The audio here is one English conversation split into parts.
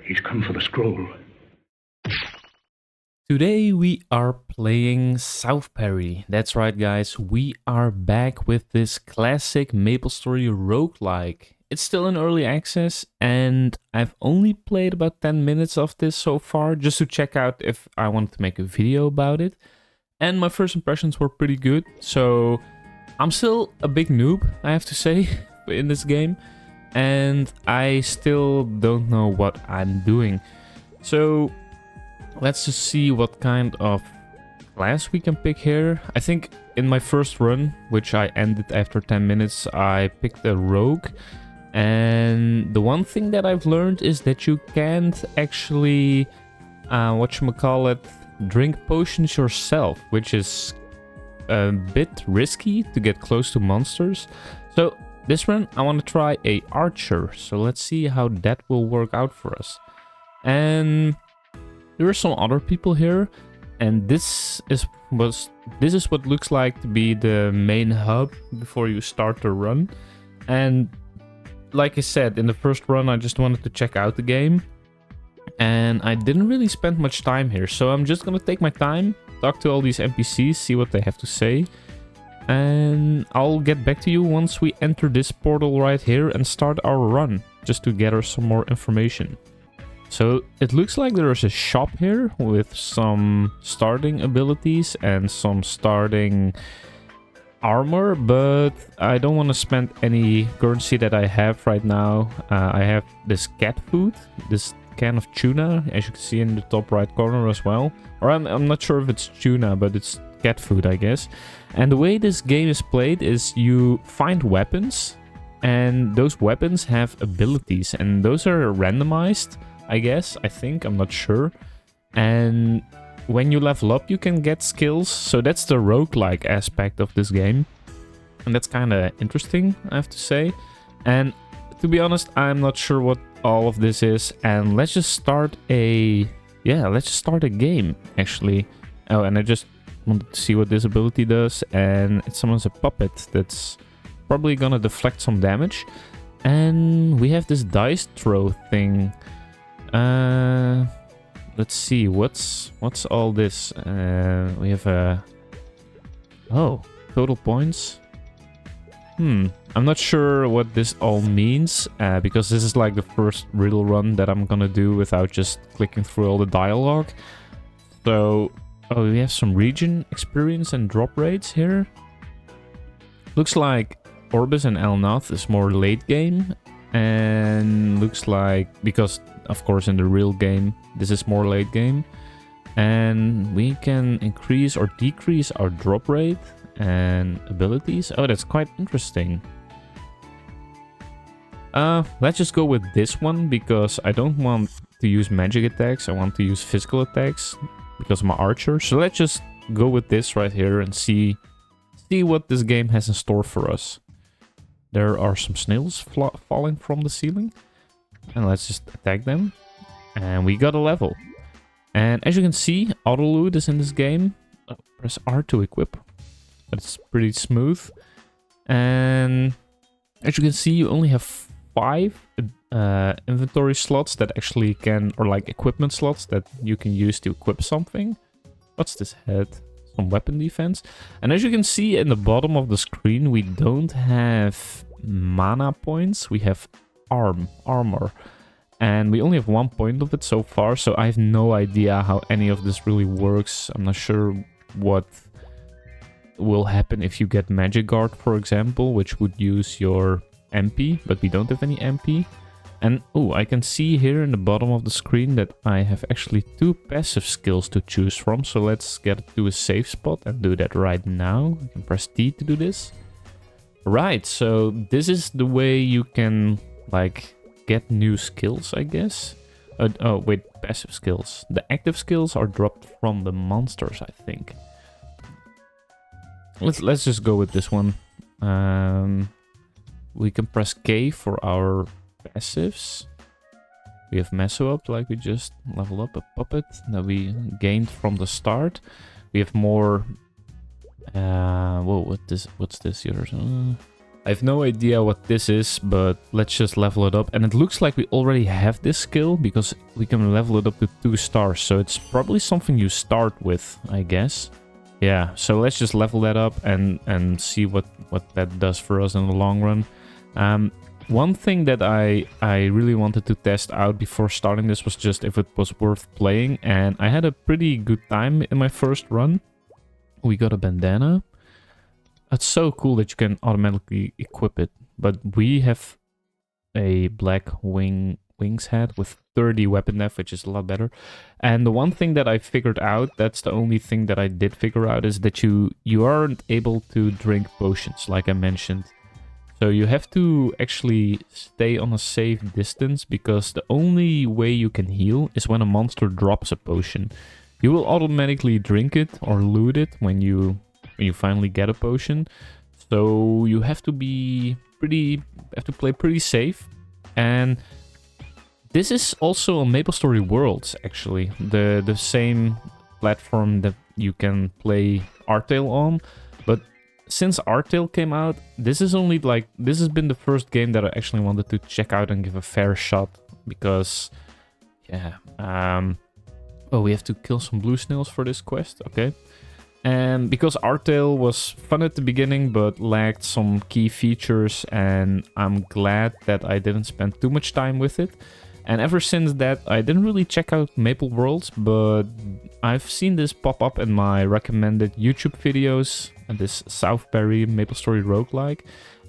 He's come for the scroll. Today we are playing Southperry. That's right, guys. We are back with this classic MapleStory roguelike. It's still in early access and I've only played about 10 minutes of this so far just to check out if I wanted to make a video about it. And my first impressions were pretty good, so I'm still a big noob, I have to say, in this game. And I still don't know what I'm doing. So let's just see what kind of class we can pick here. I think in my first run, which I ended after 10 minutes, I picked a rogue. And the one thing that I've learned is that you can't actually, drink potions yourself, which is a bit risky to get close to monsters. So this run, I want to try a archer. So let's see how that will work out for us. And there are some other people here, and this is what looks like to be the main hub before you start the run. And like I said, in the first run, I just wanted to check out the game, and I didn't really spend much time here. So I'm just gonna take my time, talk to all these NPCs, see what they have to say, and I'll get back to you once we enter this portal right here and start our run, just to gather some more information. So it looks like there is a shop here with some starting abilities and some starting armor, but I don't want to spend any currency that I have right now. I have this cat food, this can of tuna, as you can see in the top right corner as well. Or I'm not sure if it's tuna, but it's cat food, I guess. And the way this game is played is you find weapons, and those weapons have abilities, and those are randomized, I guess, I'm not sure. And when you level up, you can get skills. So that's the roguelike aspect of this game. And that's kind of interesting, I have to say. And to be honest, I'm not sure what all of this is. And let's just start a game, actually. Oh, and I just wanted to see what this ability does. And it summons a puppet that's probably gonna deflect some damage. And we have this dice throw thing. Let's see, what's all this? We have total points. I'm not sure what this all means, because this is like the first riddle run that I'm gonna do without just clicking through all the dialogue. So, we have some region experience and drop rates here. Looks like Orbis and Elnath is more late game, and looks like, because of course in the real game this is more late game, and we can increase or decrease our drop rate and abilities. Oh, that's quite interesting. Let's just go with this one because I don't want to use magic attacks. I want to use physical attacks because I'm an archer. So let's just go with this right here and see what this game has in store for us. There are some snails falling from the ceiling. And let's just attack them. And we got a level. And as you can see, auto loot is in this game. Press R to equip. That's pretty smooth. And as you can see, you only have 5 inventory slots that actually can, or like equipment slots that you can use to equip something. What's this head? Some weapon defense. And as you can see in the bottom of the screen, we don't have mana points. We have armor, and we only have 1 point of it so far, so I have no idea how any of this really works. I'm not sure what will happen if you get magic guard, for example, which would use your MP, but we don't have any MP. And I can see here in the bottom of the screen that I have actually 2 passive skills to choose from, so let's get to a safe spot and do that right now. I can press T to do this. Right, so this is the way you can like get new skills, I guess. Passive skills. The active skills are dropped from the monsters, I think. Let's just go with this one. We can press K for our passives. We have Meso up, like we just leveled up a puppet that we gained from the start. We have more. What's this? Yours? I have no idea what this is, but let's just level it up. And it looks like we already have this skill because we can level it up to 2 stars. So it's probably something you start with, I guess. Yeah, so let's just level that up and see what that does for us in the long run. One thing that I really wanted to test out before starting this was just if it was worth playing. And I had a pretty good time in my first run. We got a bandana. It's so cool that you can automatically equip it. But we have a black wings hat with 30 weapon depth, which is a lot better. And the one thing that I figured out, that's the only thing that I did figure out, is that you aren't able to drink potions, like I mentioned. So you have to actually stay on a safe distance, because the only way you can heal is when a monster drops a potion. You will automatically drink it or loot it when you finally get a potion. So you have to play pretty safe. And this is also on MapleStory Worlds, actually. The same platform that you can play Artale on. But since Artale came out, this has been the first game that I actually wanted to check out and give a fair shot. Because, yeah. Oh, we have to kill some blue snails for this quest. Okay. And because Artale was fun at the beginning, but lacked some key features, and I'm glad that I didn't spend too much time with it. And ever since that, I didn't really check out Maple Worlds, but I've seen this pop up in my recommended YouTube videos, this Southperry MapleStory roguelike,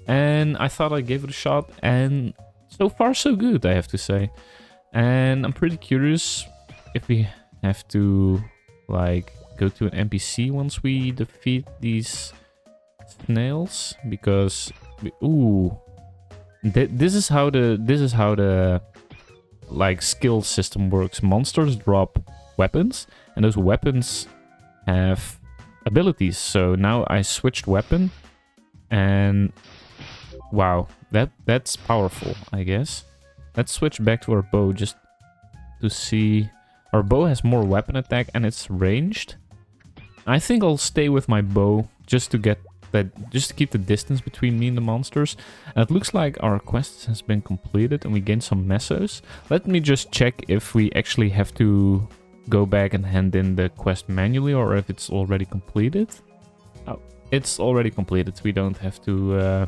and I thought I'd give it a shot, and so far so good, I have to say. And I'm pretty curious if we have to, like, go to an NPC once we defeat these snails, because this is how the like skill system works. Monsters drop weapons, and those weapons have abilities. So now I switched weapon, and wow, that's powerful, I guess. Let's switch back to our bow just to see. Our bow has more weapon attack and it's ranged. I think I'll stay with my bow just to keep the distance between me and the monsters. And it looks like our quest has been completed and we gained some mesos. Let me just check if we actually have to go back and hand in the quest manually, or if it's already completed. Oh, it's already completed. We don't have to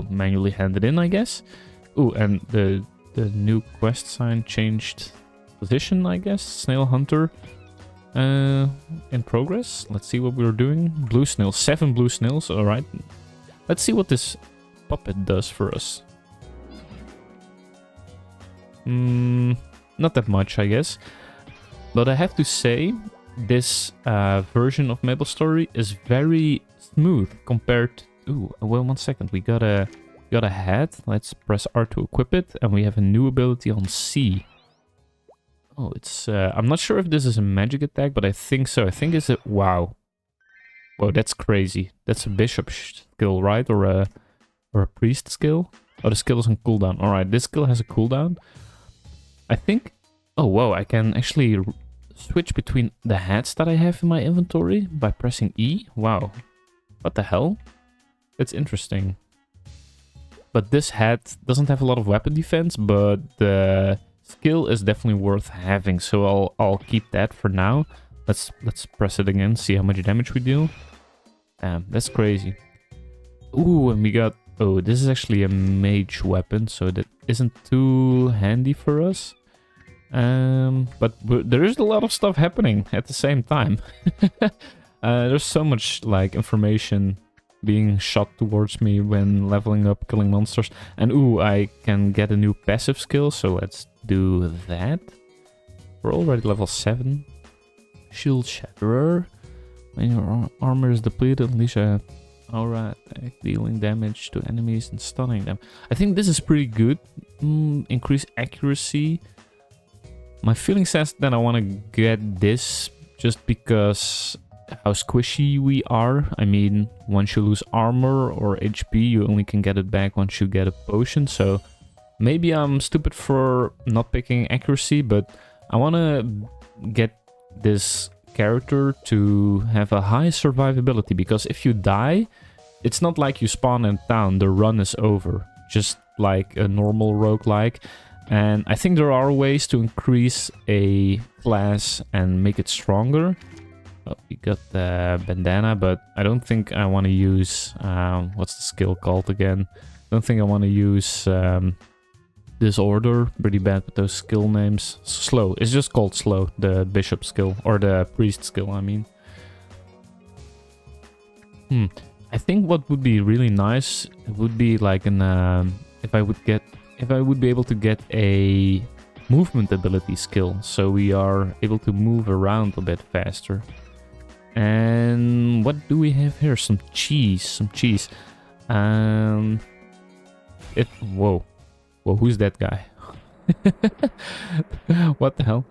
manually hand it in, I guess. Ooh, and the new quest sign changed position, I guess. Snail Hunter. In progress. Let's see what we're doing. Blue snails. 7 blue snails. Alright. Let's see what this puppet does for us. Not that much, I guess. But I have to say, this version of MapleStory is very smooth compared to... Ooh, well, 1 second. We got a hat. Let's press R to equip it. And we have a new ability on C. Oh, it's... I'm not sure if this is a magic attack, but I think so. I think it's a... Wow. Whoa, that's crazy. That's a bishop skill, right? Or a priest skill? Oh, the skill is on cooldown. Alright, this skill has a cooldown. I think... Oh, whoa, I can actually switch between the hats that I have in my inventory by pressing E. Wow. What the hell? That's interesting. But this hat doesn't have a lot of weapon defense, but the... skill is definitely worth having, so I'll keep that for now. Let's press it again, see how much damage we deal. Damn, that's crazy. Ooh, and we got... Oh, this is actually a mage weapon, so that isn't too handy for us. But there is a lot of stuff happening at the same time. There's so much, like, information being shot towards me when leveling up, killing monsters. And ooh, I can get a new passive skill, so let's do that. We're already level 7. Shield Shatterer. When your armor is depleted, unleash a aura attack, dealing damage to enemies and stunning them. I think this is pretty good. Increase accuracy. My feeling says that I want to get this just because how squishy we are. I mean, once you lose armor or HP, you only can get it back once you get a potion. So maybe I'm stupid for not picking accuracy, but I want to get this character to have a high survivability, because if you die, it's not like you spawn in town, the run is over. Just like a normal roguelike. And I think there are ways to increase a class and make it stronger. Oh, we got the bandana, but I don't think I want to use... what's the skill called again? I don't think I want to use disorder. Pretty bad with those skill names. Slow. It's just called slow, the bishop skill. Or the priest skill, I mean. I think what would be really nice, it would be like an... if I would be able to get a movement ability skill, so we are able to move around a bit faster. And what do we have here? Some cheese. Whoa, who's that guy? What the hell?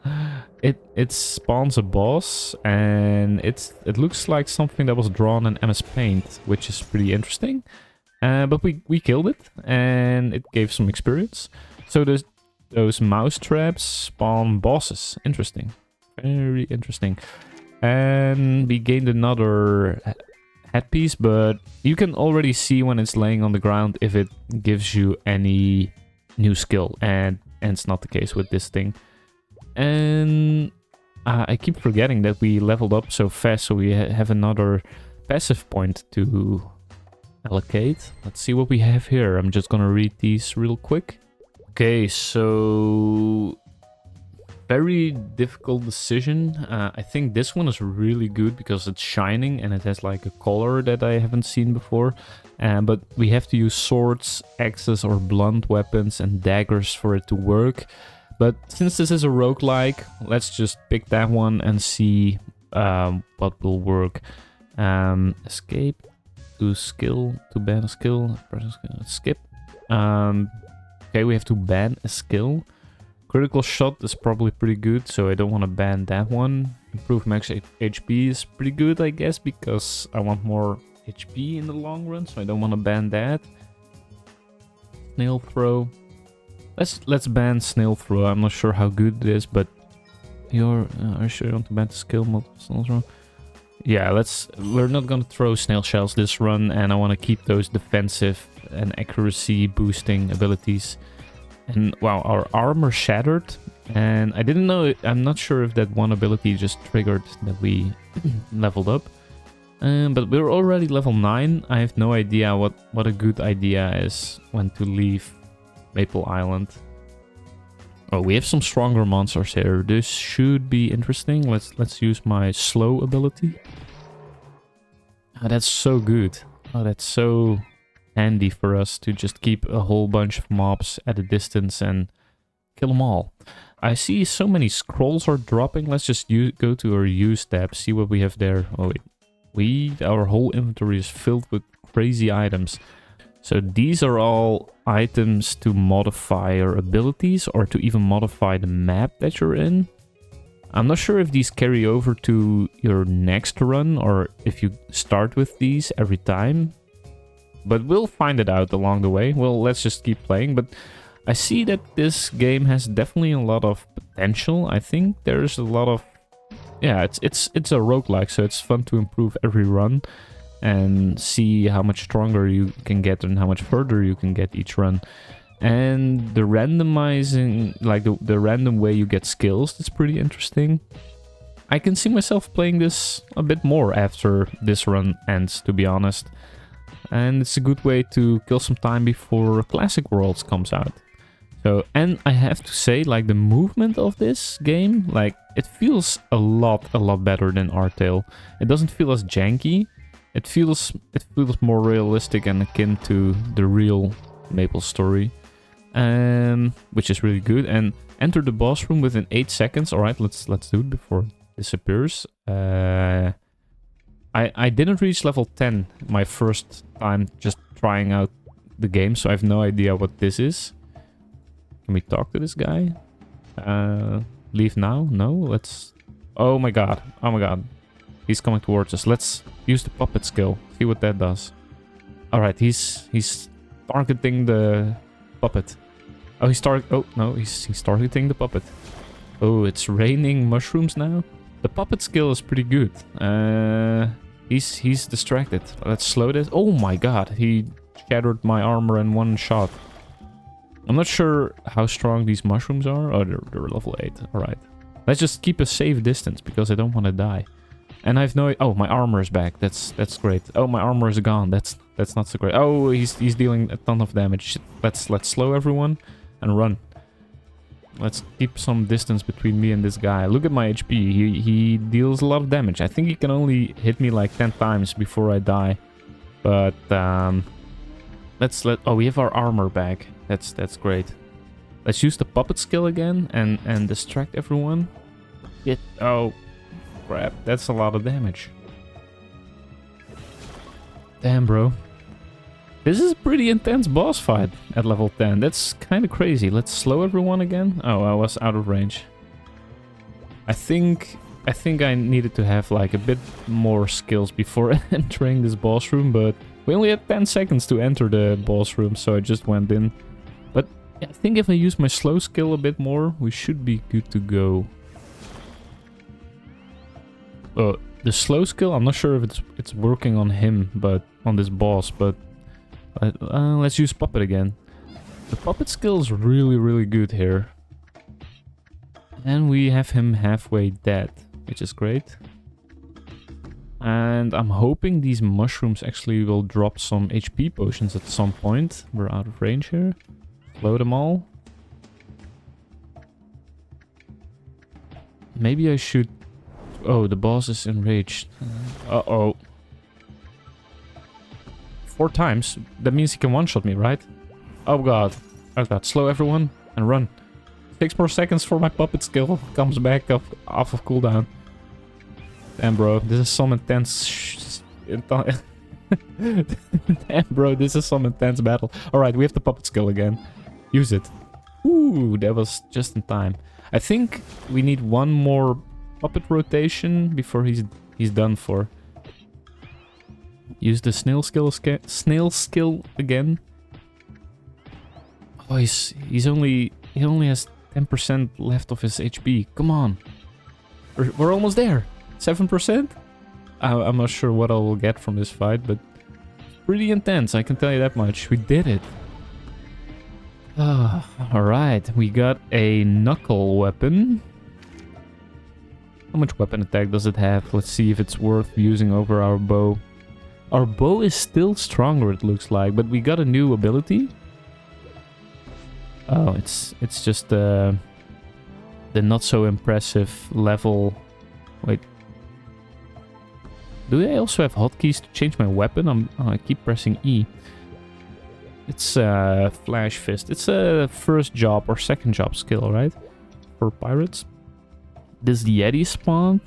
It spawns a boss, and it looks like something that was drawn in MS Paint, which is pretty interesting. But we killed it, and it gave some experience. So those mouse traps spawn bosses. Interesting. Very interesting. And we gained another headpiece, but you can already see when it's laying on the ground if it gives you any new skill. And it's not the case with this thing. And I keep forgetting that we leveled up so fast, so we have another passive point to... allocate. Let's see what we have here. I'm just gonna read these real quick. Okay, so very difficult decision. I think this one is really good because it's shining and it has like a color that I haven't seen before. But we have to use swords, axes or blunt weapons and daggers for it to work. But since this is a roguelike, let's just pick that one and see what will work. Escape. Skill, to ban a skill, skip. Okay, we have to ban a skill. Critical shot is probably pretty good, so I don't want to ban that one. Improve max HP is pretty good, I guess, because I want more HP in the long run, so I don't want to ban that. Snail throw. Let's ban snail throw. I'm not sure how good it is, but are you sure you want to ban the skill multiple snail throw? Yeah, we're not gonna throw snail shells this run, and I want to keep those defensive and accuracy boosting abilities. And wow, our armor shattered, and I didn't know, I'm not sure if that one ability just triggered that we leveled up. But we're already level 9. I have no idea what a good idea is when to leave Maple Island. Oh, we have some stronger monsters here. This should be interesting. Let's use my slow ability. Oh, that's so good. Oh, that's so handy for us to just keep a whole bunch of mobs at a distance and kill them all. I see so many scrolls are dropping. Let's just go to our use tab, see what we have there. Oh wait, our whole inventory is filled with crazy items. So these are all items to modify your abilities or to even modify the map that you're in. I'm not sure if these carry over to your next run or if you start with these every time. But we'll find it out along the way. Well, let's just keep playing. But I see that this game has definitely a lot of potential. I think there's a lot of... Yeah, it's a roguelike, so it's fun to improve every run and see how much stronger you can get and how much further you can get each run. And the randomizing, like the random way you get skills, that's pretty interesting. I can see myself playing this a bit more after this run ends, to be honest. And it's a good way to kill some time before Classic Worlds comes out. So, and I have to say, like, the movement of this game, like, it feels a lot better than Artale. It doesn't feel as janky. It feels more realistic and akin to the real MapleStory, which is really good. And enter the boss room within 8 seconds. All right, let's do it before it disappears. I didn't reach level 10 my first time just trying out the game, so I have no idea what this is. Can we talk to this guy? Leave now? No, let's... Oh my god. Oh my god. He's coming towards us. Let's use the puppet skill. See what that does. Alright, he's targeting the puppet. Oh, he's targeting the puppet. Oh, it's raining mushrooms now. The puppet skill is pretty good. He's distracted. Let's slow this. Oh my god, he shattered my armor in one shot. I'm not sure how strong these mushrooms are. Oh, they're level 8. Alright. Let's just keep a safe distance because I don't want to die. And I've no... Oh, my armor is back. That's great. Oh, my armor is gone. That's not so great. Oh, he's dealing a ton of damage. Let's slow everyone and run. Let's keep some distance between me and this guy. Look at my HP. He deals a lot of damage. I think he can only hit me like 10 times before I die. But oh, we have our armor back. That's great. Let's use the puppet skill again and distract everyone. Oh crap, that's a lot of damage. Damn, bro. This is a pretty intense boss fight at level 10. That's kind of crazy. Let's slow everyone again. Oh, I was out of range. I think I needed to have like a bit more skills before entering this boss room, but we only had 10 seconds to enter the boss room, so I just went in. But I think if I use my slow skill a bit more, we should be good to go. The slow skill, I'm not sure if it's working on him, but on this boss, but let's use puppet again. The puppet skill is really, really good here. And we have him halfway dead, which is great. And I'm hoping these mushrooms actually will drop some HP potions at some point. We're out of range here. Slow them all. Maybe I should... Oh, the boss is enraged. Uh-oh. 4 times? That means he can one-shot me, right? Oh god. Oh god. Slow everyone and run. 6 more seconds for my puppet skill comes back off of cooldown. Damn, bro. This is some intense... Damn, bro. This is some intense battle. Alright, we have the puppet skill again. Use it. Ooh, that was just in time. I think we need one more puppet rotation before he's done for. Use the snail skill again. Oh, he only has 10% left of his HP. Come on. We're almost there. 7%? I'm not sure what I will get from this fight, but pretty intense, I can tell you that much. We did it. Alright, we got a knuckle weapon. How much weapon attack does it have? Let's see if it's worth using over our bow. Our bow is still stronger, it looks like, but we got a new ability. Oh, it's just the not so impressive level. Wait. Do I also have hotkeys to change my weapon? I keep pressing E. It's Flash Fist. It's a first job or second job skill, right? For pirates. This Yeti spawned.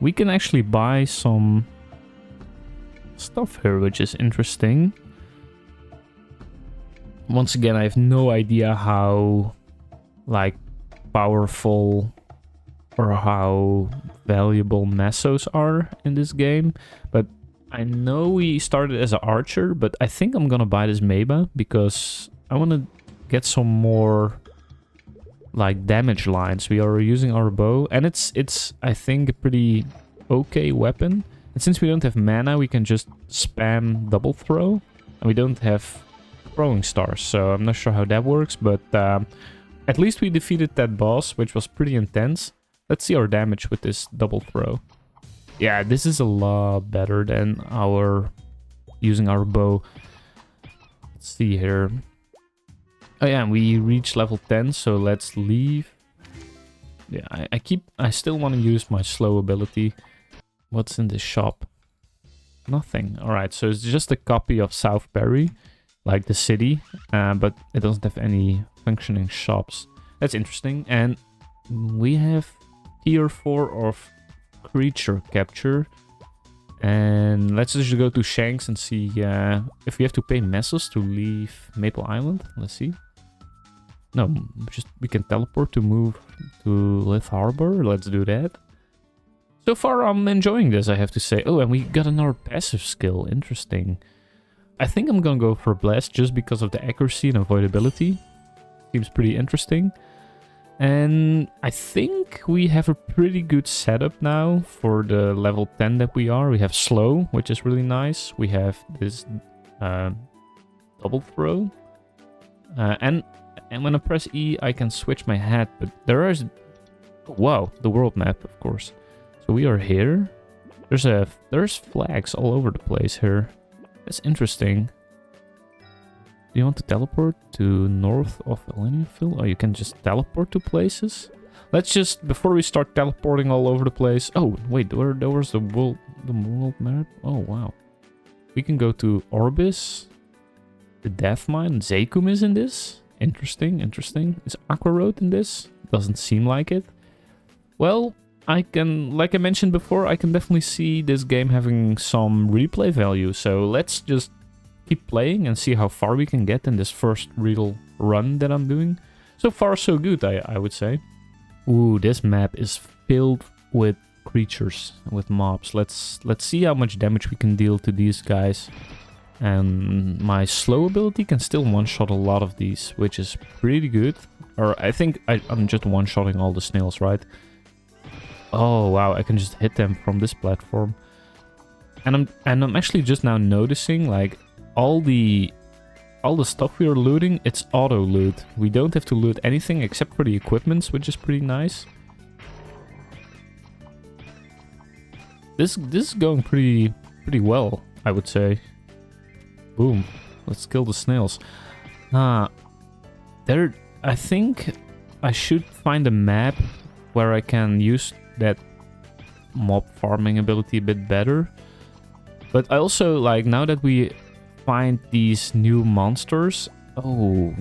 We can actually buy some stuff here, which is interesting. Once again, I have no idea how like powerful or how valuable mesos are in this game, but I know we started as an archer, but I think I'm gonna buy this Meba because I want to get some more like damage lines. We are using our bow, and it's I think a pretty okay weapon. And since we don't have mana, we can just spam double throw, and we don't have throwing stars, so I'm not sure how that works, but at least we defeated that boss, which was pretty intense. Let's see our damage with this double throw. Yeah, this is a lot better than using our bow. Let's see here. Oh yeah, we reached level 10, so let's leave. Yeah, I still want to use my slow ability. What's in this shop? Nothing. Alright, so it's just a copy of Southperry, like the city, but it doesn't have any functioning shops. That's interesting. And we have tier 4 of creature capture. And let's just go to Shanks and see if we have to pay mesos to leave Maple Island. Let's see. No, we can teleport to move to Lith Harbor. Let's do that. So far, I'm enjoying this, I have to say. Oh, and we got another passive skill. Interesting. I think I'm gonna go for Blast just because of the accuracy and avoidability. Seems pretty interesting. And I think we have a pretty good setup now for the level 10 that we are. We have slow, which is really nice. We have this double throw. And when I press E, I can switch my hat. But there is... Wow, the world map, of course. So we are here. There's flags all over the place here. That's interesting. Do you want to teleport to north of Eleniafield? Oh, you can just teleport to places? Let's just, before we start teleporting all over the place... Oh, wait, there was the world map? Oh, wow. We can go to Orbis. The Death Mine. Zakum is in this. Interesting, interesting. Is Aqua Road in this? Doesn't seem like it. Well, I can, like I mentioned before, I can definitely see this game having some replay value. So let's just keep playing and see how far we can get in this first real run that I'm doing. So far, so good, I would say. Ooh, this map is filled with creatures, with mobs. Let's see how much damage we can deal to these guys. And my slow ability can still one-shot a lot of these, which is pretty good. Or I think I'm just one-shotting all the snails, right? Oh wow, I can just hit them from this platform. And I'm actually just now noticing, like, all the stuff we are looting, it's auto loot. We don't have to loot anything except for the equipments, which is pretty nice. This is going pretty well, I would say. Boom. Let's kill the snails. I think I should find a map where I can use that mob farming ability a bit better. But I also, like, now that we find these new monsters... Oh,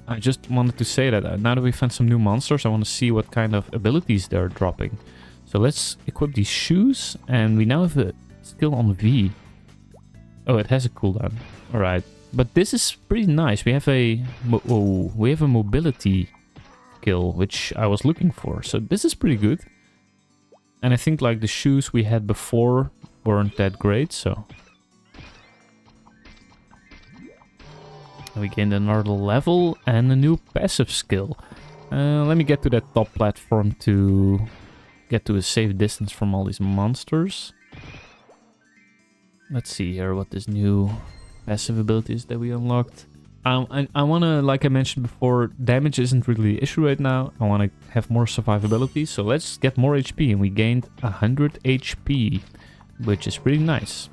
I just wanted to say that now that we found some new monsters, I want to see what kind of abilities they're dropping. So let's equip these shoes, and we now have a skill on V. Oh, it has a cooldown. Alright, but this is pretty nice. We have a mobility skill, which I was looking for. So this is pretty good. And I think, like, the shoes we had before weren't that great, so... We gained another level and a new passive skill. Let me get to that top platform to get to a safe distance from all these monsters. Let's see here what this new passive ability is that we unlocked. I want to, like I mentioned before, damage isn't really the issue right now. I want to have more survivability, so let's get more HP. And we gained 100 HP, which is pretty nice.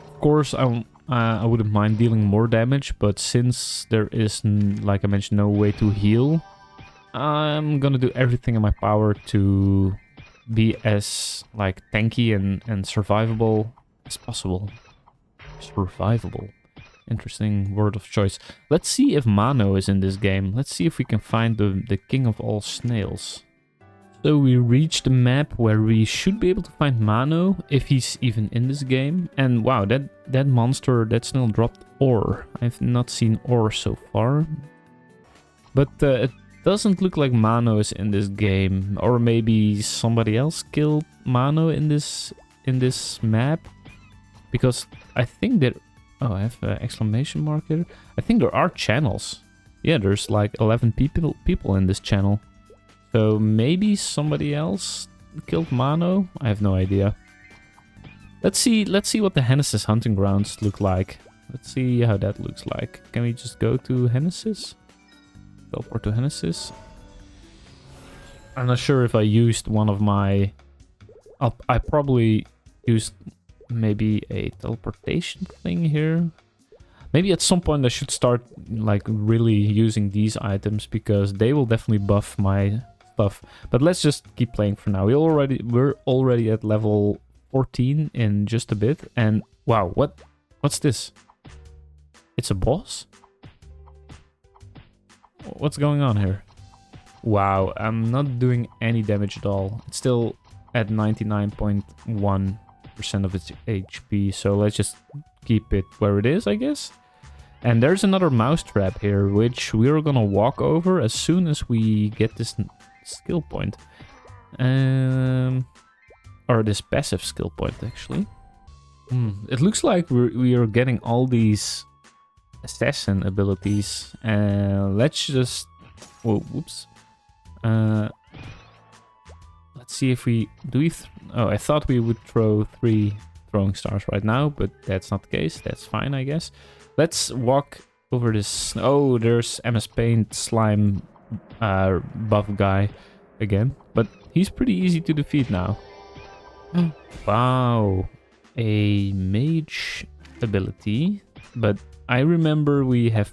Of course, I wouldn't mind dealing more damage, but since there is, like I mentioned, no way to heal, I'm gonna do everything in my power to be as, like, tanky and survivable as possible. Survivable. Interesting word of choice. Let's see if Mano is in this game. Let's see if we can find the king of all snails. So we reached the map where we should be able to find Mano, if he's even in this game. And wow, that monster, that snail dropped ore. I've not seen ore so far. But it doesn't look like Mano is in this game. Or maybe somebody else killed Mano in this map. Because I think that... Oh, I have an exclamation mark here. I think there are channels. Yeah, there's like 11 people in this channel. So maybe somebody else killed Mano? I have no idea. Let's see what the Hennessy's hunting grounds look like. Let's see how that looks like. Can we just go to Hennessy's? Teleport to Hennessy's. I'm not sure if I used one of my... I probably used maybe a teleportation thing here. Maybe at some point I should start, like, really using these items, because they will definitely buff my stuff. But let's just keep playing for now. We're already at level 14 in just a bit. And wow, what's this? It's a boss? What's going on here? Wow, I'm not doing any damage at all. It's still at 99.1% of its HP, so let's just keep it where it is, I guess. And there's another mousetrap here, which we're gonna walk over as soon as we get this skill point. Or this passive skill point, actually. It looks like we are getting all these assassin abilities. Let's just... Whoa, whoops. Let's see if we... Oh, I thought we would throw 3 throwing stars right now, but that's not the case. That's fine, I guess. Let's walk over this... Oh, there's MS Paint slime buff guy again. But he's pretty easy to defeat now. Wow. A mage ability. But I remember we have...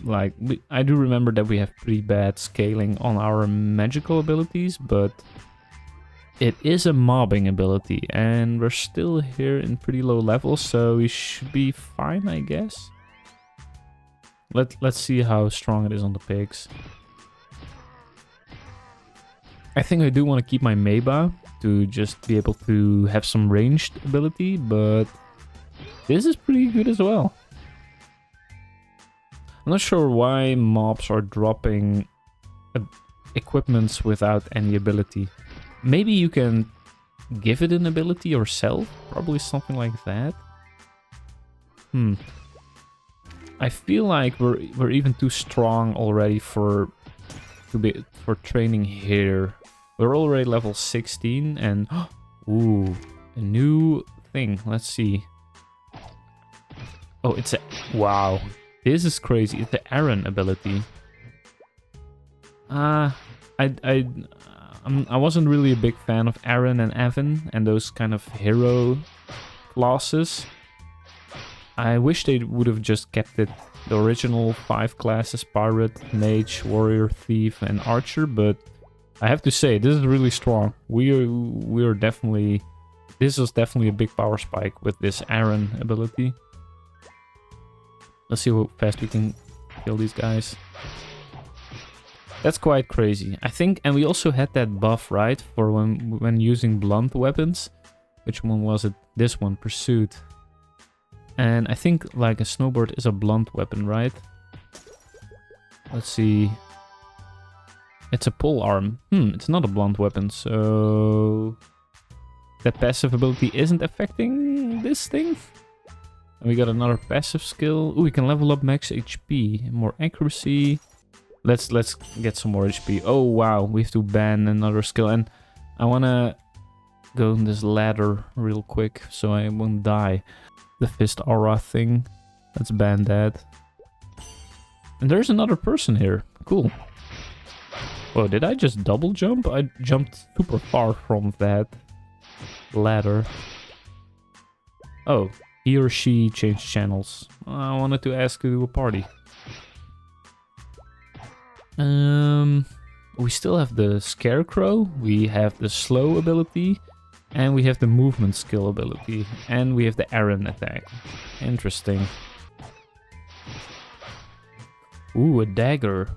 Like, I do remember that we have pretty bad scaling on our magical abilities, but it is a mobbing ability, and we're still here in pretty low levels, so we should be fine, I guess. Let's see how strong it is on the pigs. I think I do want to keep my Meba to just be able to have some ranged ability, but this is pretty good as well. I'm not sure why mobs are dropping equipments without any ability. Maybe you can give it an ability yourself? Probably something like that. I feel like we're even too strong already for training here. We're already level 16 and ooh, a new thing. Let's see. Oh, it's a wow. This is crazy. It's the Aaron ability. I wasn't really a big fan of Aaron and Evan and those kind of hero classes. I wish they would have just kept it the original 5 classes: Pirate, Mage, Warrior, Thief, and Archer. But I have to say, this is really strong. We are definitely... This is definitely a big power spike with this Aaron ability. Let's see how fast we can kill these guys. That's quite crazy. I think, and we also had that buff, right? For when using blunt weapons. Which one was it? This one, Pursuit. And I think like a snowboard is a blunt weapon, right? Let's see. It's a pole arm. It's not a blunt weapon, so... That passive ability isn't affecting this thing? And we got another passive skill. Ooh, we can level up max HP. More accuracy. Let's get some more HP. Oh, wow. We have to ban another skill. And I want to go on this ladder real quick so I won't die. The fist aura thing. Let's ban that. And there's another person here. Cool. Whoa, did I just double jump? I jumped super far from that ladder. Oh, he or she changed channels. I wanted to ask to do a party. We still have the Scarecrow, we have the slow ability, and we have the movement skill ability, and we have the Aaron attack. Interesting. Ooh, a dagger.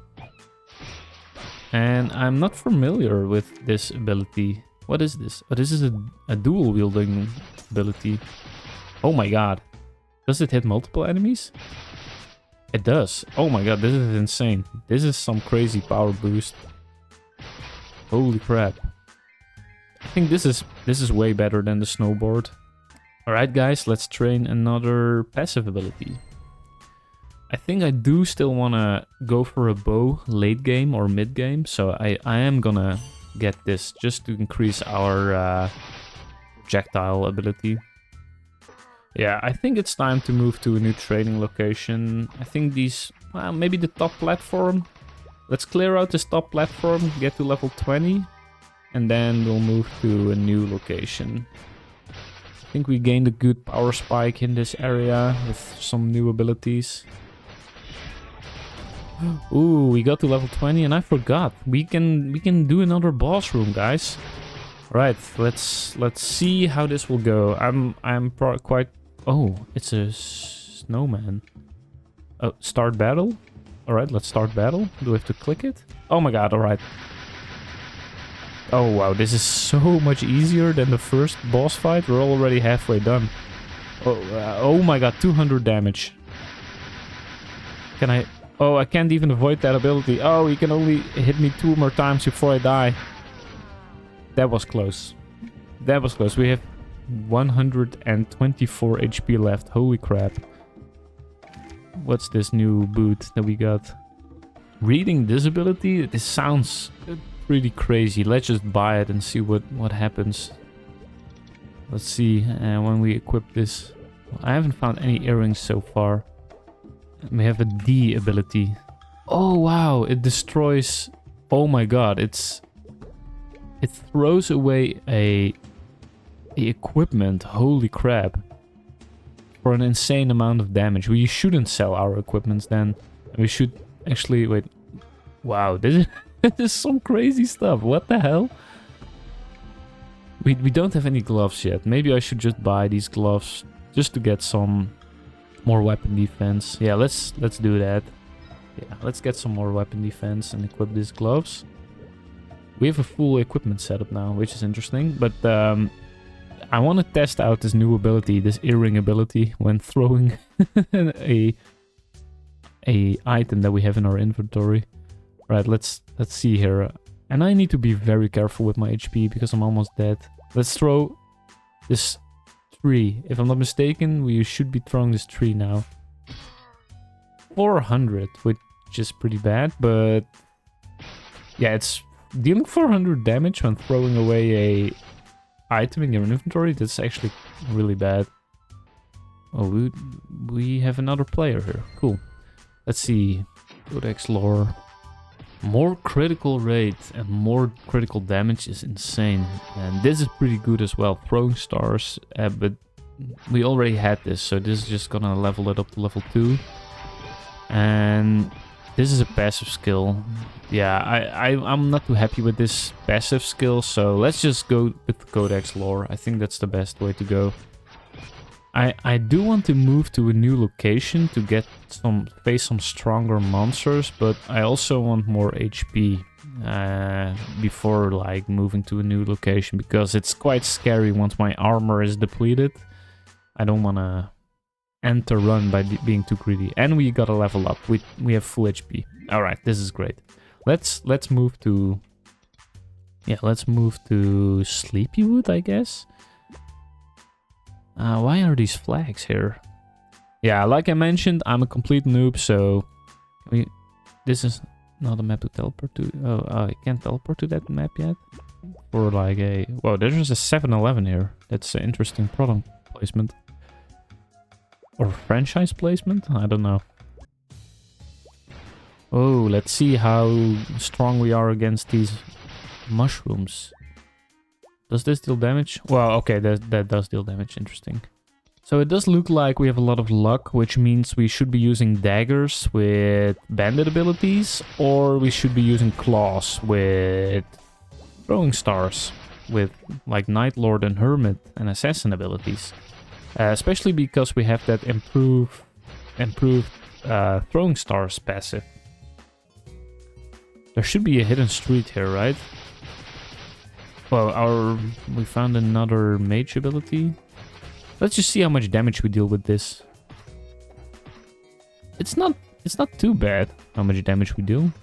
And I'm not familiar with this ability. What is this? Oh, this is a dual wielding ability. Oh my god. Does it hit multiple enemies? It does. Oh my god, this is insane. This is some crazy power boost. Holy crap. I think this is way better than the snowboard. Alright guys, let's train another passive ability. I think I do still want to go for a bow late game or mid game. So I am gonna get this just to increase our projectile ability. Yeah, I think it's time to move to a new training location. I think these... Well, maybe the top platform. Let's clear out this top platform, get to level 20. And then we'll move to a new location. I think we gained a good power spike in this area with some new abilities. Ooh, we got to level 20 and I forgot. We can do another boss room, guys. Right, let's see how this will go. I'm quite... Oh, it's a snowman. Oh, start battle? Alright, let's start battle. Do I have to click it? Oh my god, alright. Oh wow, this is so much easier than the first boss fight. We're already halfway done. Oh my god, 200 damage. Can I... Oh, I can't even avoid that ability. Oh, he can only hit me 2 more times before I die. That was close. That was close. We have 124 HP left. Holy crap. What's this new boot that we got? Reading disability? This sounds pretty crazy. Let's just buy it and see what happens. Let's see when we equip this. I haven't found any earrings so far. We have a D ability. Oh wow, it destroys... Oh my god, it throws away the equipment. Holy crap. For an insane amount of damage. We shouldn't sell our equipments then. We should actually... Wait. Wow, this is some crazy stuff. What the hell? We don't have any gloves yet. Maybe I should just buy these gloves just to get some more weapon defense. Yeah, let's do that. Yeah, let's get some more weapon defense and equip these gloves. We have a full equipment setup now, which is interesting. But I want to test out this new ability, this earring ability, when throwing a item that we have in our inventory. Right, let's see here. And I need to be very careful with my HP because I'm almost dead. Let's throw this tree. If I'm not mistaken, we should be throwing this tree now. 400, which is pretty bad, but yeah, it's dealing 400 damage when throwing away a item in your inventory. That's actually really bad. Oh, we have another player here. Cool. Let's see. Codex lore. More critical rate and more critical damage is insane. And this is pretty good as well. Throwing stars, but we already had this, so this is just gonna level it up to level 2. And this is a passive skill. Yeah, I'm not too happy with this passive skill, so let's just go with the Codex lore. I think that's the best way to go. I do want to move to a new location to face some stronger monsters, but I also want more HP before like moving to a new location, because it's quite scary once my armor is depleted. I don't want to enter run by being too greedy. And we gotta level up. We have full HP. All right, this is great. Let's move to Sleepywood, I guess. Why are these flags here? Yeah, like I mentioned, I'm a complete noob, so this is not a map to teleport to. Oh, I can't teleport to that map yet. Or like a... Whoa, there's a 7-Eleven here. That's an interesting product placement. Or franchise placement? I don't know. Oh, let's see how strong we are against these mushrooms. Does this deal damage? Well, okay, that does deal damage. Interesting. So it does look like we have a lot of luck, which means we should be using daggers with bandit abilities, or we should be using claws with throwing stars, with like Night Lord and Hermit and Assassin abilities. Especially because we have that improved throwing stars passive. There should be a hidden street here, right? Well, we found another mage ability. Let's just see how much damage we deal with this. It's not too bad how much damage we deal.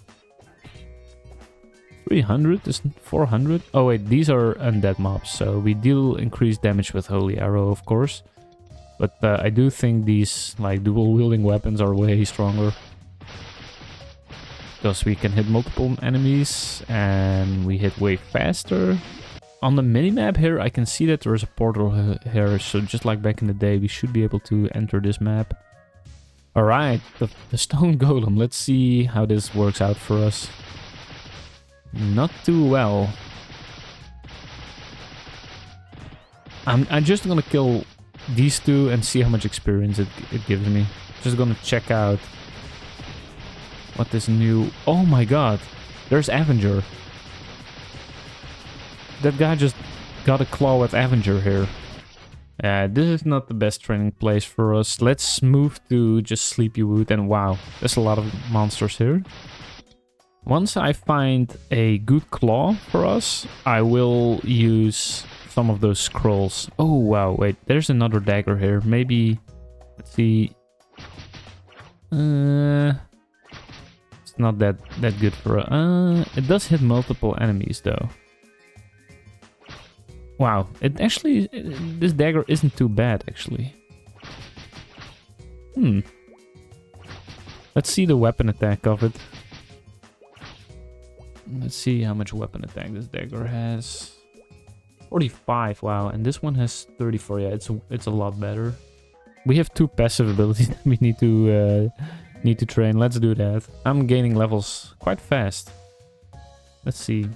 300 is 400. Oh wait, these are undead mobs, so we deal increased damage with Holy Arrow, of course. But I do think these like dual wielding weapons are way stronger. Because we can hit multiple enemies and we hit way faster. On the minimap here, I can see that there is a portal here, so just like back in the day, we should be able to enter this map. Alright, the stone golem. Let's see how this works out for us. Not too well. I'm just gonna kill these two and see how much experience it gives me. Just gonna check out what this new... Oh my god, there's Avenger. That guy just got a claw at Avenger here. This is not the best training place for us. Let's move to just Sleepywood, and wow, there's a lot of monsters here. Once I find a good claw for us, I will use some of those scrolls. Oh wow, wait, there's another dagger here. Maybe, let's see. It's not that good for it does hit multiple enemies though. Wow, this dagger isn't too bad actually. Let's see the weapon attack of it. Let's see how much weapon attack this dagger has. 45, wow, and this one has 34. Yeah, it's a lot better. We have 2 passive abilities that we need to train. Let's do that. I'm gaining levels quite fast. Let's see.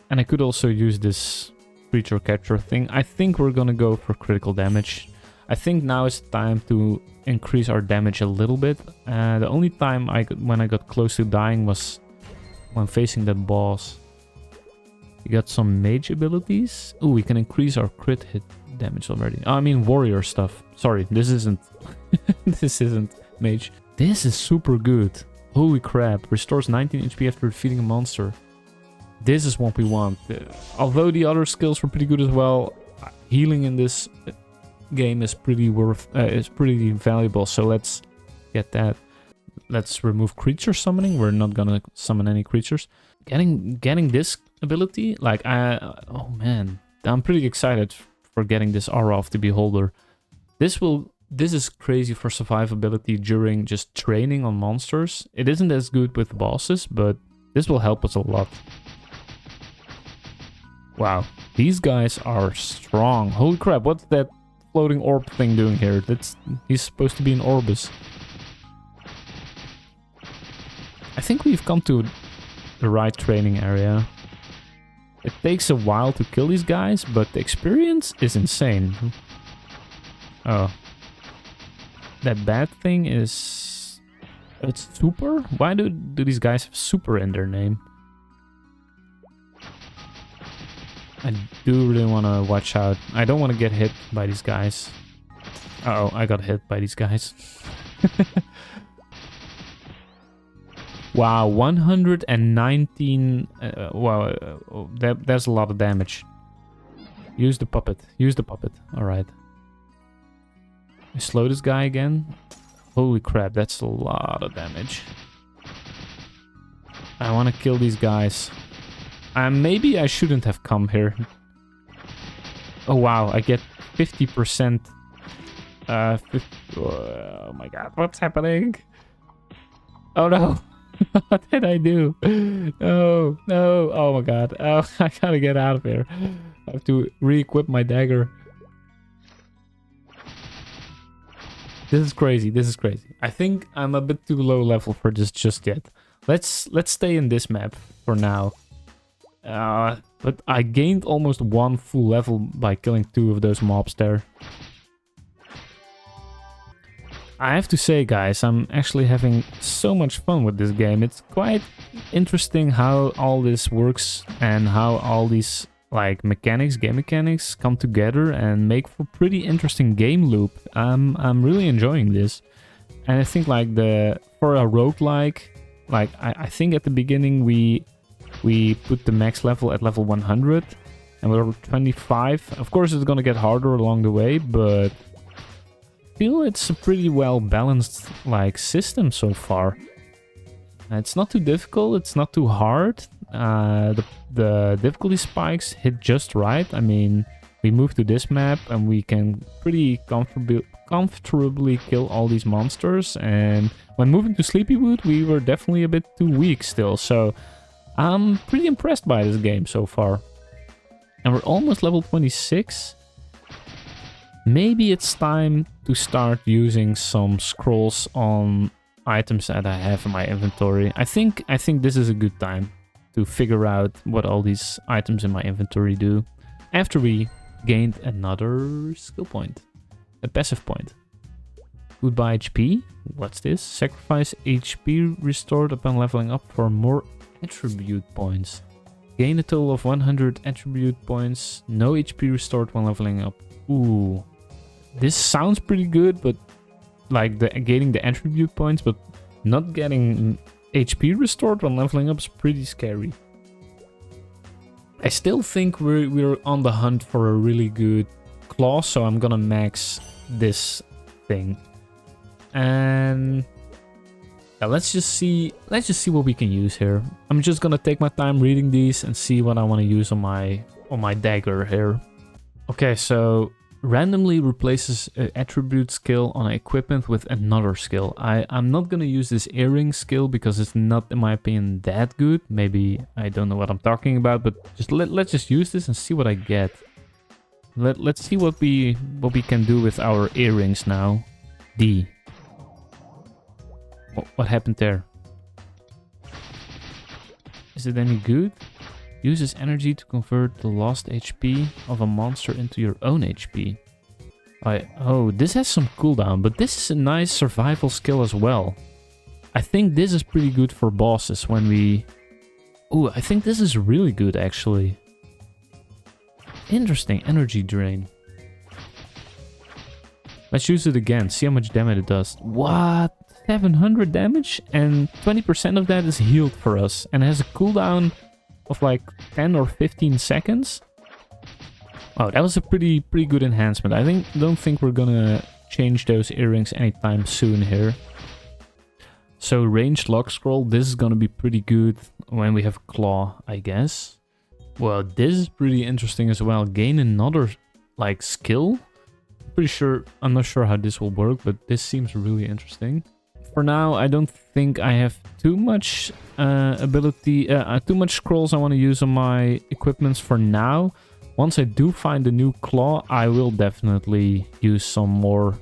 And I could also use this creature capture thing. I think we're gonna go for critical damage. I think now is the time to increase our damage a little bit. The only time when I got close to dying was when facing that boss. We got some mage abilities. Oh, we can increase our crit hit damage already. Oh, I mean warrior stuff. Sorry, this isn't this isn't mage. This is super good. Holy crap. Restores 19 HP after defeating a monster. This is what we want. Although the other skills were pretty good as well, healing in this game is pretty valuable. So let's get that. Let's remove creature summoning. We're not gonna summon any creatures. Getting this ability, like oh man, I'm pretty excited for getting this aura of the beholder. This is crazy for survivability during just training on monsters. It isn't as good with bosses, but this will help us a lot. Wow, these guys are strong. Holy crap, what's that floating orb thing doing here? He's supposed to be an Orbis. I think we've come to the right training area. It takes a while to kill these guys, but the experience is insane. Oh. That bad thing is... It's super? Why do these guys have super in their name? I do really want to watch out. I don't want to get hit by these guys. Uh oh, I got hit by these guys. Wow, 119... wow, that's a lot of damage. Use the puppet. Use the puppet. Alright. Slow this guy again. Holy crap, that's a lot of damage. I want to kill these guys. Maybe I shouldn't have come here. Oh wow, I get 50%. Oh my god, what's happening? Oh no. What did I do? No, no. Oh my god. Oh, I gotta get out of here. I have to re-equip my dagger. This is crazy. This is crazy. I think I'm a bit too low level for this just yet. Let's stay in this map for now. But I gained almost 1 full level by killing 2 of those mobs there. I have to say, guys, I'm actually having so much fun with this game. It's quite interesting how all this works and how all these like game mechanics come together and make for pretty interesting game loop. I'm really enjoying this. And I think like for a roguelike, like I think at the beginning we put the max level at level 100 and we're 25. Of course it's gonna get harder along the way, but I feel it's a pretty well balanced like system so far. It's not too difficult, it's not too hard. The difficulty spikes hit just right. I mean, we move to this map and we can pretty comfortably kill all these monsters. And when moving to Sleepywood, we were definitely a bit too weak still. So I'm pretty impressed by this game so far. And we're almost level 26. Maybe it's time to start using some scrolls on items that I have in my inventory. I think this is a good time to figure out what all these items in my inventory do. After we gained another skill point, a passive point. Goodbye HP. What's this? Sacrifice HP restored upon leveling up for more attribute points. Gain a total of 100 attribute points. No HP restored when leveling up. Ooh. This sounds pretty good, but like gaining the attribute points, but not getting HP restored when leveling up is pretty scary. I still think we're on the hunt for a really good claw, so I'm gonna max this thing. And yeah, let's just see what we can use here. I'm just gonna take my time reading these and see what I want to use on my dagger here. Okay, so randomly replaces an attribute skill on equipment with another skill. I'm not gonna use this earring skill because it's not, in my opinion, that good. Maybe I don't know what I'm talking about, but just let's just use this and see what I get. Let's see what we can do with our earrings now. D. What happened there? Is it any good? Uses energy to convert the lost HP of a monster into your own HP. Oh, this has some cooldown, but this is a nice survival skill as well. I think this is pretty good for bosses when we... Oh, I think this is really good actually. Interesting, energy drain. Let's use it again, see how much damage it does. What? 700 damage? And 20% of that is healed for us. And it has a cooldown of like 10 or 15 seconds. Oh, that was a pretty good enhancement. I don't think we're gonna change those earrings anytime soon here. So ranged lock scroll, this is gonna be pretty good when we have claw, I guess. Well, this is pretty interesting as well. Gain another like skill. I'm not sure how this will work, but this seems really interesting. For now, I don't think I have too much too much scrolls I want to use on my equipments for now. Once I do find a new claw, I will definitely use some more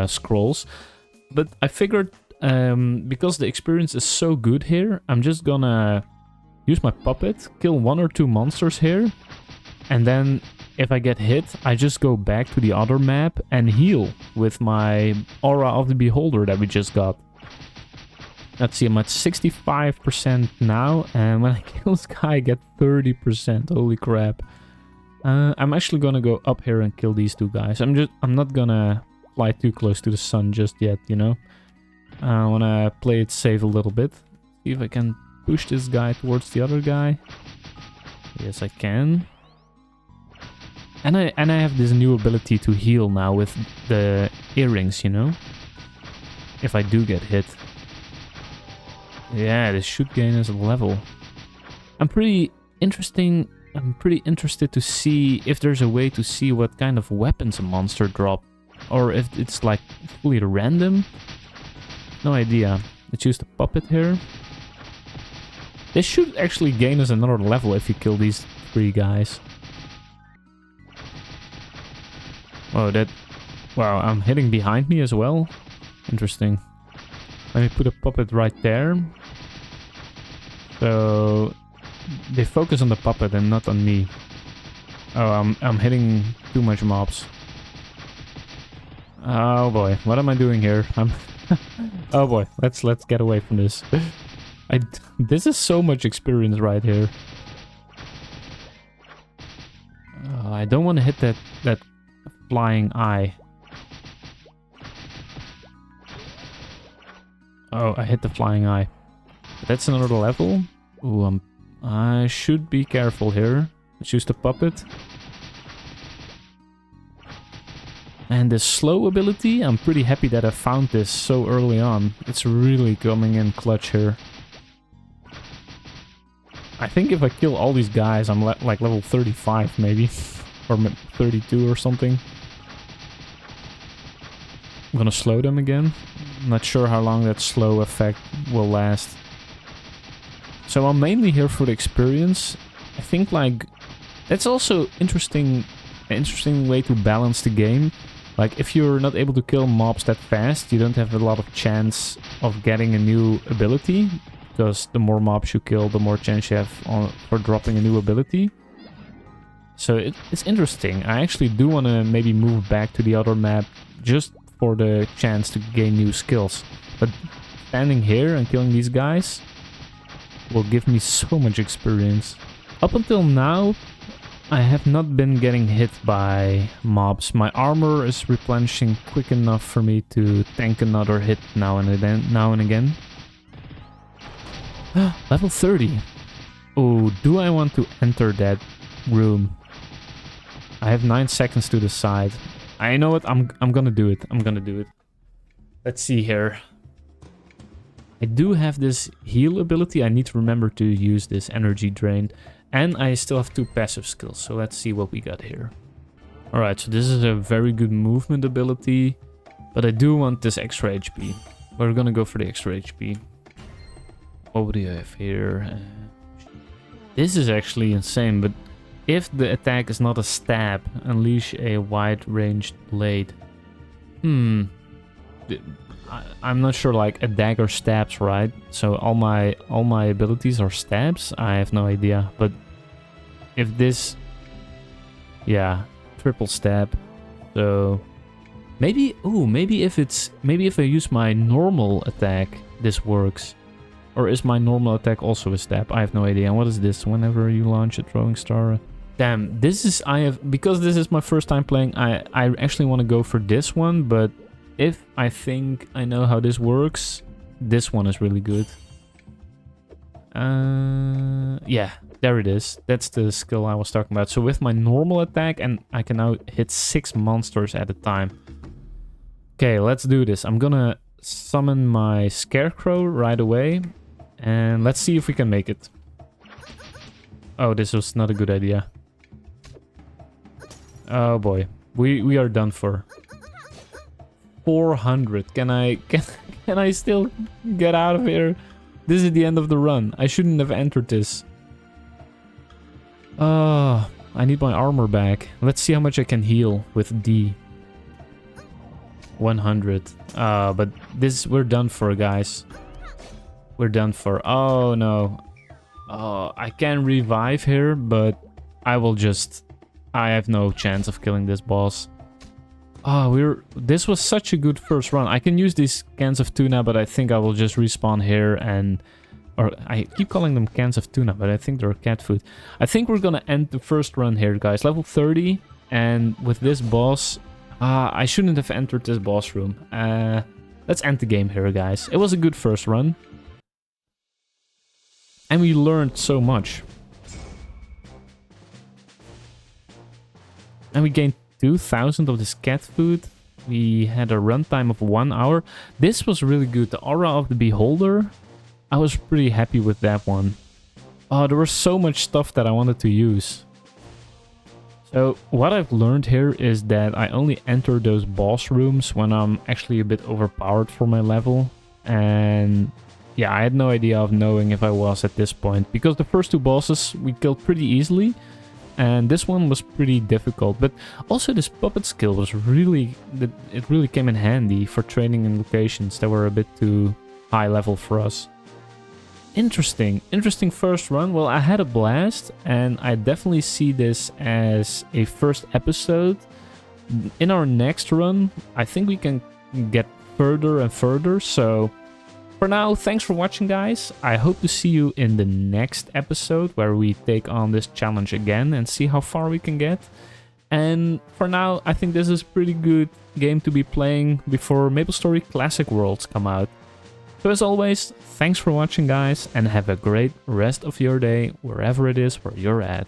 scrolls. But I figured because the experience is so good here, I'm just gonna use my puppet, kill 1 or 2 monsters here, and then if I get hit, I just go back to the other map and heal with my Aura of the Beholder that we just got. Let's see, I'm at 65% now, and when I kill this guy, I get 30%. Holy crap. I'm actually gonna go up here and kill these 2 guys. I'm not gonna fly too close to the sun just yet, you know? I wanna play it safe a little bit. See if I can push this guy towards the other guy. Yes, I can. And I have this new ability to heal now with the earrings, you know? If I do get hit. Yeah, this should gain us a level. I'm pretty interested to see if there's a way to see what kind of weapons a monster drop. Or if it's like fully random. No idea. Let's use the puppet here. This should actually gain us another level if you kill these 3 guys. Oh, wow, I'm hitting behind me as well. Interesting. Let me put a puppet right there. So they focus on the puppet and not on me. Oh, I'm hitting too much mobs. Oh boy, what am I doing here? Oh boy, let's get away from this. This is so much experience right here. I don't want to hit that flying eye. Oh, I hit the flying eye. That's another level. Ooh, I should be careful here. Let's use the puppet. And the slow ability, I'm pretty happy that I found this so early on. It's really coming in clutch here. I think if I kill all these guys, I'm like level 35 maybe. Or 32 or something. I'm gonna slow them again. I'm not sure how long that slow effect will last. So I'm mainly here for the experience. I think like that's also interesting way to balance the game. Like if you're not able to kill mobs that fast, you don't have a lot of chance of getting a new ability. Because the more mobs you kill, the more chance you have for dropping a new ability. So it's interesting. I actually do want to maybe move back to the other map just for the chance to gain new skills. But standing here and killing these guys will give me so much experience. Up until now, I have not been getting hit by mobs. My armor is replenishing quick enough for me to tank another hit now and again. Level 30. Oh, do I want to enter that room? I have 9 seconds to decide. I know what, I'm gonna do it. I'm gonna do it. Let's see here. I do have this heal ability. I need to remember to use this energy drain. And I still have 2 passive skills. So let's see what we got here. Alright, so this is a very good movement ability. But I do want this extra HP. We're gonna go for the extra HP. What do you have here? This is actually insane, but if the attack is not a stab, unleash a wide-ranged blade. I'm not sure, like a dagger stabs, right? So all my abilities are stabs? I have no idea. But if this, yeah, triple stab. So maybe if I use my normal attack, this works. Or is my normal attack also a stab? I have no idea. And what is this? Whenever you launch a throwing star. Damn, this is because this is my first time playing, I actually want to go for this one, but if I think I know how this works, this one is really good. Yeah, there it is. That's the skill I was talking about. So with my normal attack, and I can now hit 6 monsters at a time. Okay, let's do this. I'm gonna summon my scarecrow right away. And let's see if we can make it. Oh, this was not a good idea. Oh boy. We are done for. 400. Can I still get out of here? This is the end of the run. I shouldn't have entered this. I need my armor back. Let's see how much I can heal with D. 100. But we're done for, guys. We're done for. Oh no. Oh, I can revive here, but I have no chance of killing this boss. Oh, this was such a good first run. I can use these cans of tuna, but I think I will just respawn here or I keep calling them cans of tuna, but I think they're cat food. I think we're gonna end the first run here, guys. Level 30, and with this boss, I shouldn't have entered this boss room. Let's end the game here, guys. It was a good first run. And we learned so much. And we gained 2,000 of this cat food. We had a runtime of 1 hour. This was really good. The Aura of the Beholder. I was pretty happy with that one. Oh, there was so much stuff that I wanted to use. So what I've learned here is that I only enter those boss rooms when I'm actually a bit overpowered for my level. And yeah, I had no idea of knowing if I was at this point. Because the first 2 bosses we killed pretty easily. And this one was pretty difficult. But also this puppet skill was it really came in handy for training in locations that were a bit too high level for us. Interesting first run. Well, I had a blast, and I definitely see this as a first episode. In our next run, I think we can get further and further. So for now, thanks for watching, guys. I hope to see you in the next episode where we take on this challenge again and see how far we can get. And for now, I think this is a pretty good game to be playing before MapleStory Classic Worlds come out. So as always, thanks for watching, guys, and have a great rest of your day wherever it is where you're at.